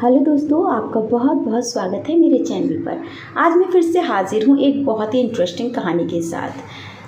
Hello दोस्तों, आपका बहुत बहुत स्वागत है मेरे चैनल पर। आज मैं फिर से हाजिर हूँ एक बहुत ही इंटरेस्टिंग कहानी के साथ।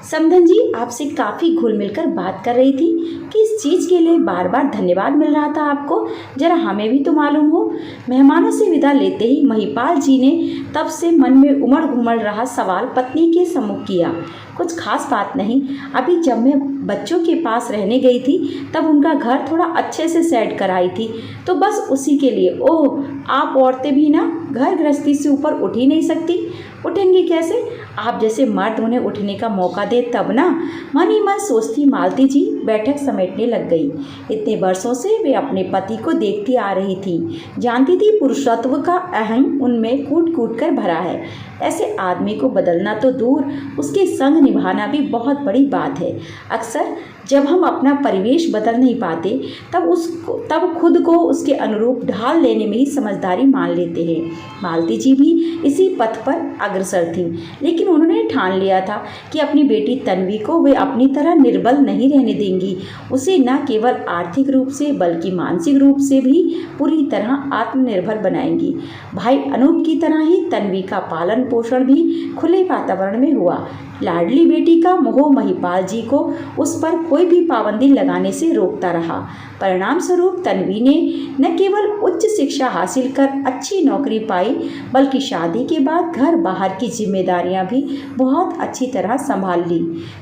समधन जी आपसे काफ़ी घुल मिलकर बात कर रही थी कि इस चीज़ के लिए बार बार धन्यवाद मिल रहा था आपको, ज़रा हमें भी तो मालूम हो। मेहमानों से विदा लेते ही महिपाल जी ने तब से मन में उमड़ घुमड़ रहा सवाल पत्नी के सम्मुख किया। कुछ खास बात नहीं, अभी जब मैं बच्चों के पास रहने गई थी तब उनका घर थोड़ा अच्छे से सेट कराई थी, तो बस उसी के लिए। ओह, आप औरतें भी ना घर गृहस्थी से ऊपर उठ ही नहीं सकती। उठेंगी कैसे? आप जैसे मर्द उन्हें उठने का मौका दे तब ना। मन ही मन सोचती मालती जी बैठक समेटने लग गई। इतने वर्षों से वे अपने पति को देखती आ रही थी, जानती थी पुरुषत्व का अहंग उनमें कूट कूट कर भरा है। ऐसे आदमी को बदलना तो दूर, उसके संग निभाना भी बहुत बड़ी बात है। अक्सर जब हम अपना परिवेश बदल नहीं पाते तब खुद को उसके अनुरूप ढाल लेने में ही समझदारी मान लेते हैं। मालती जी भी इसी पथ पर अग्रसर थीं, लेकिन उन्होंने ठान लिया था कि अपनी बेटी तन्वी को वे अपनी तरह निर्बल नहीं रहने देंगी। उसे न केवल आर्थिक रूप से बल्कि मानसिक रूप से भी पूरी तरह आत्मनिर्भर बनाएंगी। भाई अनूप की तरह ही तन्वी का पालन पोषण भी खुले वातावरण में हुआ। लाडली बेटी का मोह महिपाल जी को उस पर कोई भी पाबंदी लगाने से रोकता रहा। परिणाम स्वरूप तन्वी ने न केवल उच्च शिक्षा हासिल कर अच्छी नौकरी पाई, बल्कि शादी के बाद घर बाहर की जिम्मेदारियां भी बहुत अच्छी तरह संभाल ली।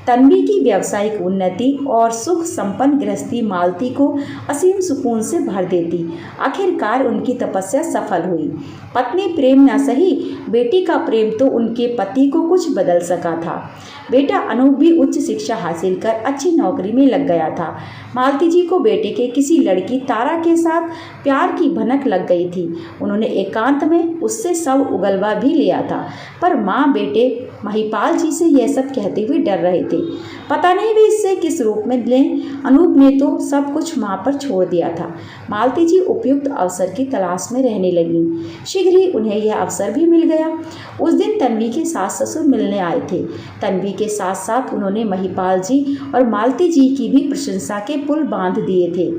तन्वी की व्यावसायिक उन्नति और सुख संपन्न गृहस्थी मालती को असीम सुकून से भर देती। आखिरकार उनकी तपस्या सफल हुई। पत्नी प्रेम न सही, बेटी का प्रेम तो उनके पति को कुछ बदल सका था। बेटा अनूप भी उच्च शिक्षा हासिल कर अच्छी नौकरी में लग गया था। मालती जी को बेटे के किसी लड़की तारा के साथ प्यार की भनक लग गई थी। उन्होंने एकांत में उससे सब उगलवा भी लिया था, पर माँ बेटे महिपाल जी से यह सब कहते हुए डर रहे थे। पता नहीं वे इससे किस रूप में लें। अनूप ने तो सब कुछ माँ पर छोड़ दिया था। मालती जी उपयुक्त अवसर की तलाश में रहने लगी। शीघ्र ही उन्हें यह अवसर भी मिल गया। उस दिन तन्वी के सास ससुर मिलने आए थे। तन्वी के साथ साथ उन्होंने महिपाल जी और मालती जी की भी प्रशंसा के पुल बांध दिए थे।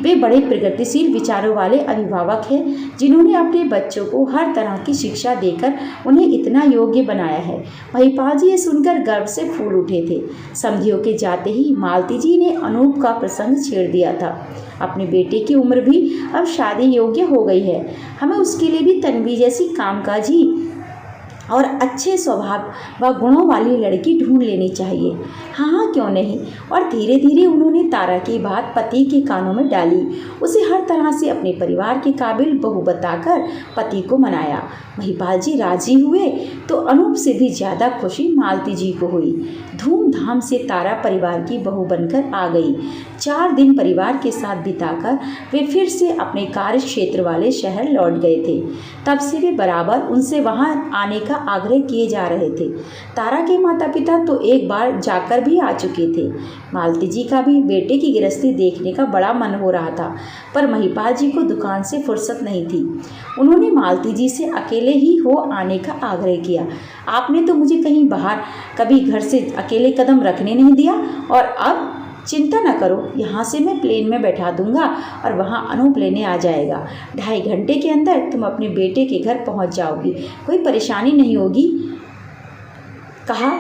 वे बड़े प्रगतिशील विचारों वाले अभिभावक हैं, जिन्होंने अपने बच्चों को हर तरह की शिक्षा देकर उन्हें इतना योग्य बनाया है। महिपाल जी ये सुनकर गर्व से फूल उठे थे। समधियों के जाते ही मालती जी ने अनूप का प्रसंग छेड़ दिया था। अपने बेटे की उम्र भी अब शादी योग्य हो गई है, हमें उसके लिए भी तन्वी जैसी कामकाजी और अच्छे स्वभाव व गुणों वाली लड़की ढूंढ लेनी चाहिए। हाँ हाँ, क्यों नहीं। और धीरे धीरे उन्होंने तारा की बात पति के कानों में डाली। उसे हर तरह से अपने परिवार के काबिल बहू बताकर पति को मनाया। महिपाल जी राजी हुए तो अनूप से भी ज़्यादा खुशी मालती जी को हुई। धूमधाम से तारा परिवार की बहू बनकर आ गई। 4 दिन परिवार के साथ बिताकर वे फिर से अपने कार्य क्षेत्र वाले शहर लौट गए थे। तब से वे बराबर उनसे वहां आने का आग्रह किए जा रहे थे। तारा के माता पिता तो एक बार जाकर भी आ चुके थे। मालती जी का भी बेटे की गृहस्थी देखने का बड़ा मन हो रहा था, पर महिपाल जी को दुकान से फुर्सत नहीं थी। उन्होंने मालती जी से अकेले ही हो आने का आग्रह किया। आपने तो मुझे कहीं बाहर कभी घर से अकेले कदम रखने नहीं दिया, और अब चिंता न करो, यहाँ से मैं प्लेन में बैठा दूंगा और वहाँ अनूप लेने आ जाएगा। 2.5 घंटे के अंदर तुम अपने बेटे के घर पहुँच जाओगी, कोई परेशानी नहीं होगी, कहा।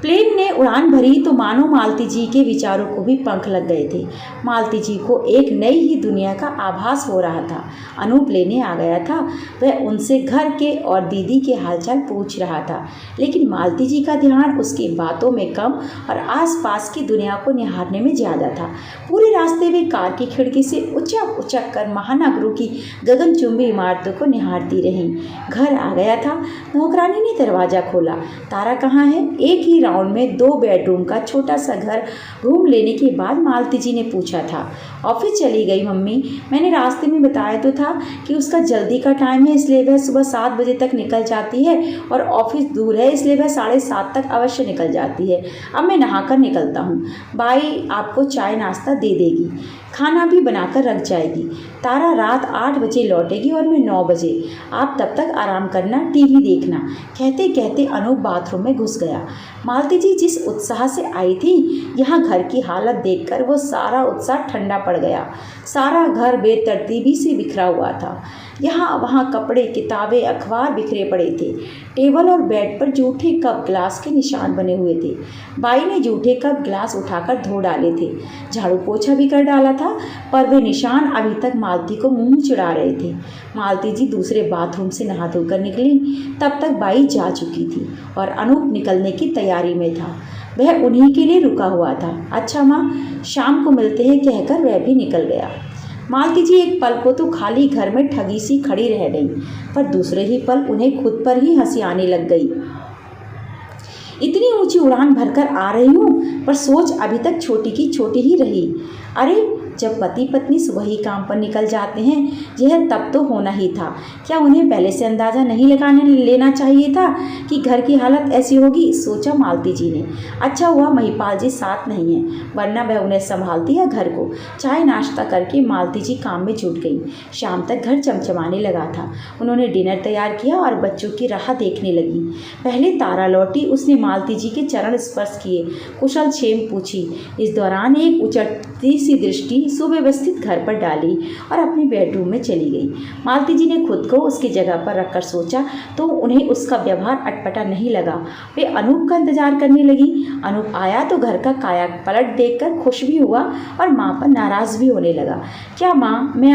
प्लेन ने उड़ान भरी तो मानो मालती जी के विचारों को भी पंख लग गए थे। मालती जी को एक नई ही दुनिया का आभास हो रहा था। अनूप लेने आ गया था। वह उनसे घर के और दीदी के हालचाल पूछ रहा था, लेकिन मालती जी का ध्यान उसकी बातों में कम और आसपास की दुनिया को निहारने में ज़्यादा था। पूरे रास्ते वे कार की खिड़की से उचक उचक कर महानगरों की गगनचुंबी इमारतों को निहारती रहीं। घर आ गया था। नौकरानी ने दरवाज़ा खोला। तारा कहाँ है? एक ही राउंड में 2 बेडरूम का छोटा सा घर घूम लेने के बाद मालती जी ने पूछा था। ऑफिस चली गई मम्मी, मैंने रास्ते में बताया तो था कि उसका जल्दी का टाइम है, इसलिए वह सुबह 7 बजे तक निकल जाती है, और ऑफिस दूर है इसलिए वह 7:30 तक अवश्य निकल जाती है। अब मैं नहाकर निकलता हूँ, बाई आपको चाय नाश्ता दे देगी। खाना भी बनाकर रख जाएगी। तारा रात 8 बजे लौटेगी और मैं 9 बजे। आप तब तक आराम करना, टीवी देखना। कहते कहते अनूप बाथरूम में घुस गया। मालती जी जिस उत्साह से आई थी, यहाँ घर की हालत देखकर वो सारा उत्साह ठंडा पड़ गया। सारा घर बेतरतीबी से बिखरा हुआ था। यहाँ वहाँ कपड़े, किताबें, अखबार बिखरे पड़े थे। टेबल और बेड पर जूठे कप गिलास के निशान बने हुए थे। बाई ने जूठे कप गिलास उठाकर धो डाले थे। झाड़ू पोछा भी कर डाला था, पर वे निशान अभी तक मालती को मुंह चिढ़ा रहे थे। मालती जी दूसरे बाथरूम से नहा धोकर निकली। तब तक बाई जा चुकी थी और अनूप निकलने की तैयारी में था। वह उन्हीं के लिए रुका हुआ था। अच्छा माँ, शाम को मिलते हैं कहकर वह भी निकल गया। मालती जी एक पल को तो खाली घर में ठगी सी खड़ी रह गई, पर दूसरे ही पल उन्हें खुद पर ही हंसी आने लग गई। इतनी ऊंची उड़ान भरकर आ रही हूँ, पर सोच अभी तक छोटी की छोटी ही रही। अरे जब पति पत्नी सुबह ही काम पर निकल जाते हैं, यह तब तो होना ही था। क्या उन्हें पहले से अंदाज़ा नहीं लगाने लेना चाहिए था कि घर की हालत ऐसी होगी, सोचा मालती जी ने। अच्छा हुआ महिपाल जी साथ नहीं हैं, वरना वह उन्हें संभालती है घर को। चाय नाश्ता करके मालती जी काम में जुट गई। शाम तक घर चमचमाने लगा था। उन्होंने डिनर तैयार किया और बच्चों की राह देखने लगी। पहले तारा लौटी, उसने मालती जी के चरण स्पर्श किए, कुशल क्षेम पूछी। इस दौरान एक उचटती सी दृष्टि सुव्यवस्थित घर पर डाली और अपने बेडरूम में चली गई। मालती जी ने खुद को उसकी जगह पर रखकर सोचा तो उन्हें उसका व्यवहार अटपटा नहीं लगा। वे अनूप का इंतजार करने लगी। अनूप आया तो घर का काया पलट देखकर खुश भी हुआ और माँ पर नाराज भी होने लगा। क्या माँ, मैं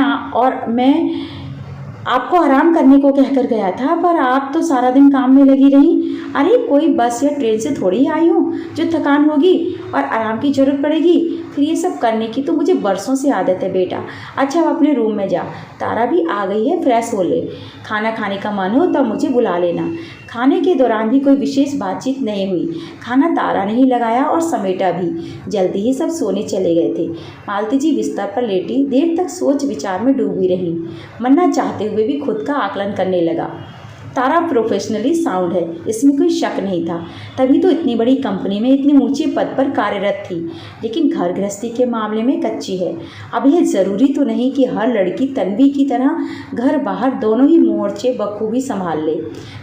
आपको आराम करने को कहकर गया था, पर आप तो सारा दिन काम में लगी रही। अरे कोई बस या ट्रेन से थोड़ी आई हूँ जो थकान होगी और आराम की जरूरत पड़ेगी। फिर ये सब करने की तो मुझे बरसों से आदत है बेटा। अच्छा अब अपने रूम में जा, तारा भी आ गई है, फ्रेश हो ले। खाना खाने का मन हो तब मुझे बुला लेना। खाने के दौरान भी कोई विशेष बातचीत नहीं हुई। खाना तारा ने ही लगाया और समेटा भी। जल्दी ही सब सोने चले गए थे। मालती जी बिस्तर पर लेटी देर तक सोच विचार में डूबी रही। मन्ना चाहते हुए भी खुद का आकलन करने लगा। तारा प्रोफेशनली साउंड है, इसमें कोई शक नहीं था, तभी तो इतनी बड़ी कंपनी में इतने ऊंचे पद पर कार्यरत थी। लेकिन घर गृहस्थी के मामले में कच्ची है। अब यह ज़रूरी तो नहीं कि हर लड़की तन्वी की तरह घर बाहर दोनों ही मोर्चे बखूबी संभाल ले।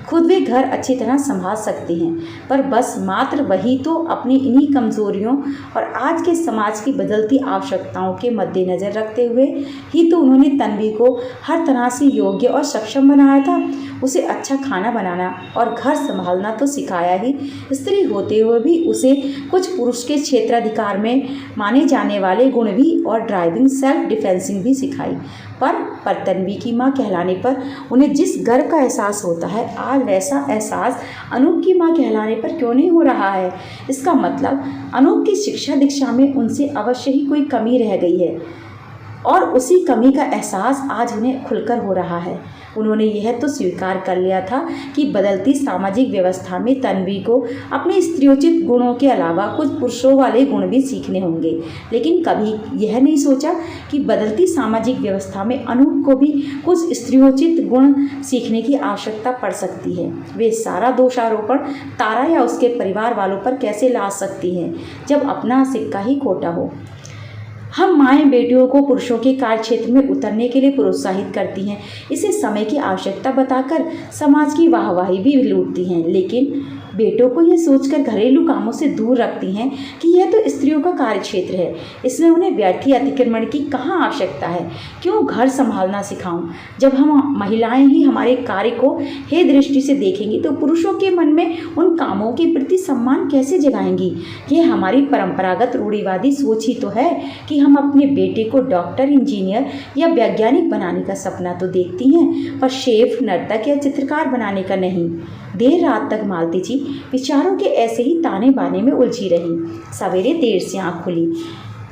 खुद वे घर अच्छी तरह संभाल सकती हैं, पर बस मात्र वही तो अपनी इन्हीं कमज़ोरियों और आज के समाज की बदलती आवश्यकताओं के मद्देनज़र रखते हुए ही तो उन्होंने तन्वी को हर तरह से योग्य और सक्षम बनाया था। उसे अच्छा खाना बनाना और घर संभालना तो सिखाया ही, स्त्री होते हुए भी उसे कुछ पुरुष के क्षेत्राधिकार में माने जाने वाले गुण भी और ड्राइविंग, सेल्फ डिफेंसिंग भी सिखाई। पर तन्वी की माँ कहलाने पर उन्हें जिस गर्व का एहसास होता है, आज वैसा एहसास अनूप की माँ कहलाने पर क्यों नहीं हो रहा है। इसका मतलब अनूप की शिक्षा दीक्षा में उनसे अवश्य ही कोई कमी रह गई है और उसी कमी का एहसास आज उन्हें खुलकर हो रहा है। उन्होंने यह तो स्वीकार कर लिया था कि बदलती सामाजिक व्यवस्था में तन्वी को अपने स्त्रियोचित गुणों के अलावा कुछ पुरुषों वाले गुण भी सीखने होंगे, लेकिन कभी यह नहीं सोचा कि बदलती सामाजिक व्यवस्था में अनूप को भी कुछ स्त्रियोचित गुण सीखने की आवश्यकता पड़ सकती है। वे सारा दोषारोपण तारा या उसके परिवार वालों पर कैसे ला सकती हैं जब अपना सिक्का ही खोटा हो। हम माएँ बेटियों को पुरुषों के कार्य क्षेत्र में उतरने के लिए प्रोत्साहित करती हैं, इसे समय की आवश्यकता बताकर समाज की वाहवाही भी लूटती हैं, लेकिन बेटों को यह सोचकर घरेलू कामों से दूर रखती हैं कि यह तो स्त्रियों का कार्य क्षेत्र है, इसमें उन्हें व्यर्थी अतिक्रमण की कहाँ आवश्यकता है। क्यों घर संभालना सिखाऊं? जब हम महिलाएं ही हमारे कार्य को हे दृष्टि से देखेंगी तो पुरुषों के मन में उन कामों के प्रति सम्मान कैसे जगाएंगी। यह हमारी परंपरागत रूढ़िवादी सोच ही तो है कि हम अपने बेटे को डॉक्टर, इंजीनियर या वैज्ञानिक बनाने का सपना तो देखती हैं, पर शेफ, नर्तक या चित्रकार बनाने का नहीं। देर रात तक मालती जी विचारों के ऐसे ही ताने बाने में उलझी रही। सवेरे देर से आँख खुली,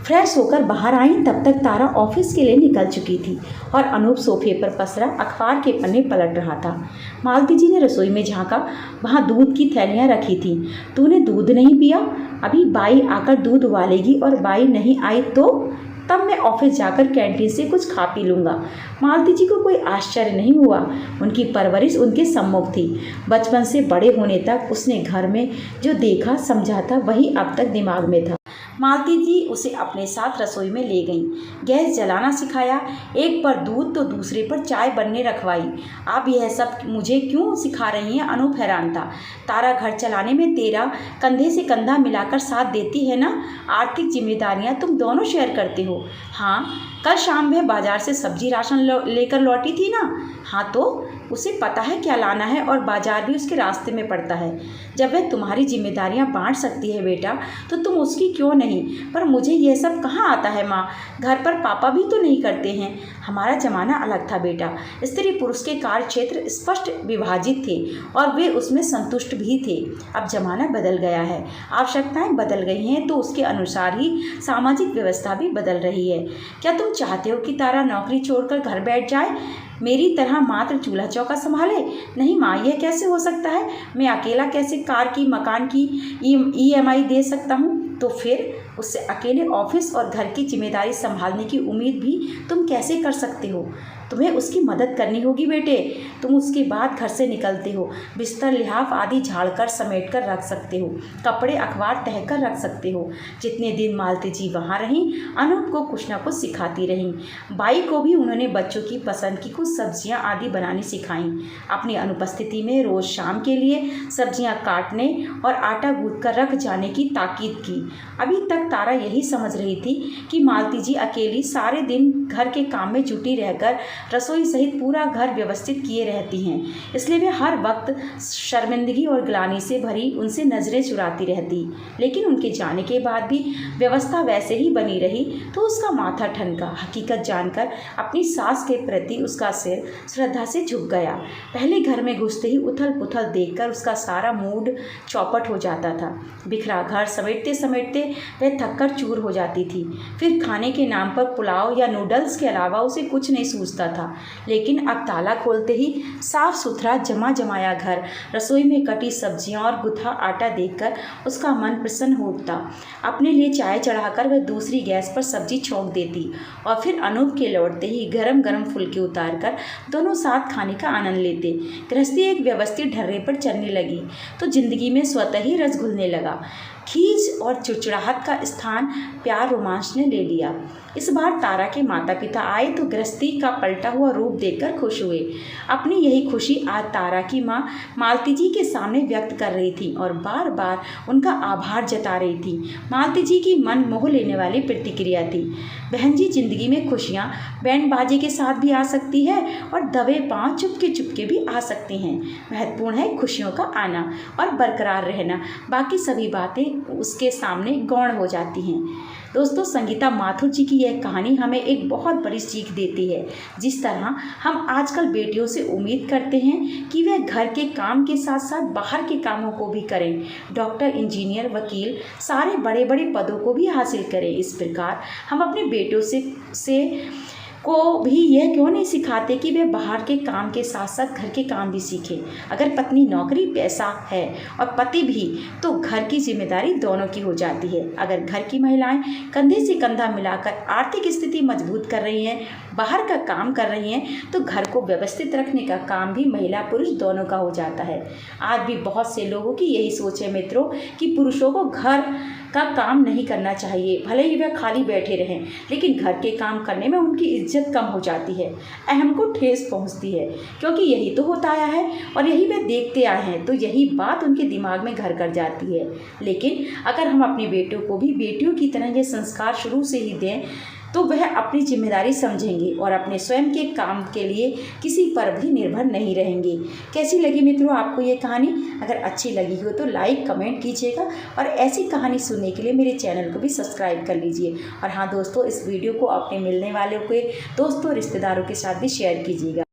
फ्रेश होकर बाहर आई, तब तक तारा ऑफिस के लिए निकल चुकी थी और अनूप सोफे पर पसरा अखबार के पन्ने पलट रहा था। मालती जी ने रसोई में झांका, वहाँ दूध की थैलियाँ रखी थीं। तूने दूध नहीं पिया? अभी बाई आकर दूध उबालेगी और बाई नहीं आई तो तब मैं ऑफिस जाकर कैंटीन से कुछ खा पी लूँगा। मालती जी को कोई आश्चर्य नहीं हुआ। उनकी परवरिश उनके सम्मुख थी। बचपन से बड़े होने तक उसने घर में जो देखा समझा था वही अब तक दिमाग में था। मालती जी उसे अपने साथ रसोई में ले गईं। गैस जलाना सिखाया, एक पर दूध तो दूसरे पर चाय बनने रखवाई। आप यह सब मुझे क्यों सिखा रही हैं? अनूप हैरान था। तारा, घर चलाने में तेरा कंधे से कंधा मिलाकर साथ देती है ना? आर्थिक जिम्मेदारियां तुम दोनों शेयर करते हो। हाँ, कल शाम वह बाजार से सब्जी राशन लेकर लौटी थी ना? हाँ, तो उसे पता है क्या लाना है और बाजार भी उसके रास्ते में पड़ता है। जब वह तुम्हारी जिम्मेदारियां बांट सकती है बेटा, तो तुम उसकी क्यों नहीं? पर मुझे यह सब कहाँ आता है माँ, घर पर पापा भी तो नहीं करते हैं। हमारा ज़माना अलग था बेटा, स्त्री पुरुष के कार्य क्षेत्र स्पष्ट विभाजित थे और वे उसमें संतुष्ट भी थे। अब ज़माना बदल गया है, आवश्यकताएं बदल गई हैं, तो उसके अनुसार ही सामाजिक व्यवस्था भी बदल रही है। क्या तुम चाहते हो कि तारा नौकरी छोड़कर घर बैठ जाए, मेरी तरह मात्र चूल्हा चौका संभाले? नहीं माँ, यह कैसे हो सकता है? मैं अकेला कैसे कार की, मकान की EMI दे सकता हूँ? तो फिर उससे अकेले ऑफिस और घर की जिम्मेदारी संभालने की उम्मीद भी तुम कैसे कर सकते हो? तुम्हें उसकी मदद करनी होगी बेटे। तुम उसके बाद घर से निकलते हो, बिस्तर लिहाफ आदि झाड़कर समेट कर रख सकते हो, कपड़े अखबार तह कर रख सकते हो। जितने दिन मालती जी वहाँ रहीं, अनूप को कुछ न कुछ सिखाती रहीं। बाई को भी उन्होंने बच्चों की पसंद की कुछ सब्जियां आदि बनानी सिखाईं। अपनी अनुपस्थिति में रोज़ शाम के लिए सब्जियां काटने और आटा गूँथ कर रख जाने की ताकीद की। अभी तक तारा यही समझ रही थी कि मालती जी अकेली सारे दिन घर के काम में जुटी रहकर रसोई सहित पूरा घर व्यवस्थित किए रहती हैं, इसलिए वे हर वक्त शर्मिंदगी और ग्लानि से भरी उनसे नजरें चुराती रहती। लेकिन उनके जाने के बाद भी व्यवस्था वैसे ही बनी रही तो उसका माथा ठनका। हकीकत जानकर अपनी सास के प्रति उसका सिर श्रद्धा से झुक गया। पहले घर में घुसते ही उथल पुथल देखकर उसका सारा मूड चौपट हो जाता था। बिखरा घर समेटते समेटते वह थककर चूर हो जाती थी। फिर खाने के नाम पर पुलाव या नूडल्स के अलावा उसे कुछ नहीं सूझता था। लेकिन अब ताला खोलते ही साफ सुथरा जमा जमाया घर, रसोई में कटी सब्जियां और गुथा आटा देखकर उसका मन प्रसन्न हो उठता। अपने लिए चाय चढ़ाकर वह दूसरी गैस पर सब्जी छोंक देती और फिर अनूप के लौटते ही गरम गरम फुलके उतारकर दोनों साथ खाने का आनंद लेते। गृहस्थी एक व्यवस्थित ढर्रे पर चलने लगी तो जिंदगी में स्वतः ही रस घुलने लगा। खींच और चिड़चिड़ाहट का स्थान प्यार रोमांच ने ले लिया। इस बार तारा के माता पिता आए तो गृहस्थी का पलटा हुआ रूप देखकर खुश हुए। अपनी यही खुशी आज तारा की माँ मालती जी के सामने व्यक्त कर रही थी और बार बार उनका आभार जता रही थी। मालती जी की मन मोह लेने वाली प्रतिक्रिया थी। बहन जी, जिंदगी में खुशियाँ बैंड बाजे के साथ भी आ सकती है और दबे पाँव चुपके चुपके भी आ सकती हैं। महत्वपूर्ण है खुशियों का आना और बरकरार रहना, बाकी सभी बातें उसके सामने गौण हो जाती हैं। दोस्तों, संगीता माथुर जी की यह कहानी हमें एक बहुत बड़ी सीख देती है। जिस तरह हम आजकल बेटियों से उम्मीद करते हैं कि वे घर के काम के साथ साथ बाहर के कामों को भी करें, डॉक्टर, इंजीनियर, वकील, सारे बड़े बड़े पदों को भी हासिल करें, इस प्रकार हम अपने बेटियों से को भी यह क्यों नहीं सिखाते कि वे बाहर के काम के साथ साथ घर के काम भी सीखें। अगर पत्नी नौकरी पैसा है और पति भी, तो घर की जिम्मेदारी दोनों की हो जाती है। अगर घर की महिलाएं कंधे से कंधा मिलाकर आर्थिक स्थिति मजबूत कर रही हैं, बाहर का काम कर रही हैं, तो घर को व्यवस्थित रखने का काम भी महिला पुरुष दोनों का हो जाता है। आज भी बहुत से लोगों की यही सोच है मित्रों कि पुरुषों को घर का काम नहीं करना चाहिए, भले ही वह खाली बैठे रहें, लेकिन घर के काम करने में उनकी इज्जत कम हो जाती है, अहम को ठेस पहुंचती है, क्योंकि यही तो होता आया है और यही वे देखते आए हैं, तो यही बात उनके दिमाग में घर कर जाती है। लेकिन अगर हम अपनी बेटियों को भी बेटियों की तरह ये संस्कार शुरू से ही दें, तो वह अपनी जिम्मेदारी समझेंगे और अपने स्वयं के काम के लिए किसी पर भी निर्भर नहीं रहेंगे। कैसी लगी मित्रों आपको ये कहानी? अगर अच्छी लगी हो तो लाइक कमेंट कीजिएगा और ऐसी कहानी सुनने के लिए मेरे चैनल को भी सब्सक्राइब कर लीजिए। और हाँ दोस्तों, इस वीडियो को अपने मिलने वालों के दोस्तों रिश्तेदारों के साथ भी शेयर कीजिएगा।